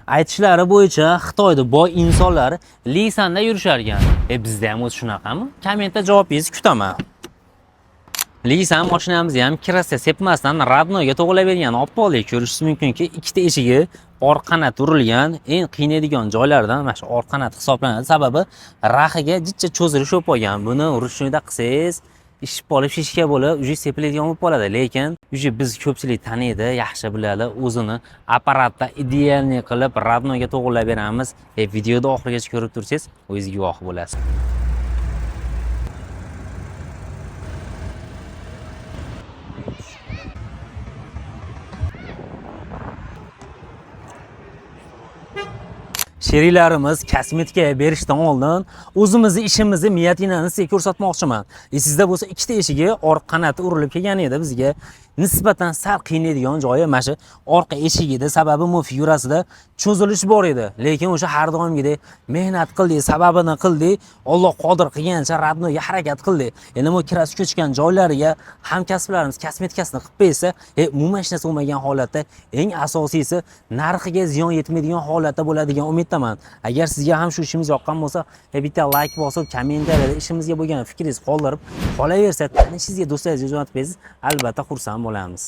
Aytishlari bo'yicha Xitoyda boy insonlar Lisanda yurishar ekan. Bizda ham o'zi shunaqami? Kommentda javobingizni kutaman. Lisan mashinamizni ham kirasa sepmasdan radnoga to'g'rilavergan olib qoldik. Ko'rishingiz mumkinki, ikkita eshigi orqa qanot urilgan, eng qiynaydigan joylardan mana shu orqa qanot hisoblanadi. Sababi raxiga jicha cho'zilish bo'lib qolgan. Buni rучныйda qilsangiz ish bo'lib shishka bo'lib, uje sepiladigan bo'lib qoladi. Lekin uje biz ko'pchilik taniydi, yaxshi biladi, o'zini apparatda idealniy qilib radnoga to'g'rilab beramiz. Videoda oxirigacha ko'rib tursangiz, o'zingiz guvoh bo'lasiz. Sheriklarimiz kosmetikaga berishdan oldin o'zimizni ishimizni miyatinani sizga ko'rsatmoqchiman. Sizda bo'lsa ikkita eshigi orqa qanoti urilib kelgan edi bizga. Nisbatan sal qiynaydigan joyi mana shu orqa eshigida, sababi bu figurasida cho'zilish bor edi. Lekin o'sha har doimgidek mehnat qildik, sababini qildik, Alloh qodir qilgancha radnoga harakat qildik. Endi bu kirasi ko'chgan joylariga hamkasblarimiz kosmetikasini qilib bersa, umuman hech narsa bo'lmagan holatda, eng asosiysi narxiga ziyon yetmaydigan holatda bo'ladigan umiddaman. Agar sizga ham shu ishimiz yoqqan bo'lsa, bitta like bosib, kommentariyada ishimizga bo'lgan fikringizni qoldirib, qolaversa, tanishingizga, do'stlaringizga jo'natib bersangiz, albatta xursand bo'lamiz.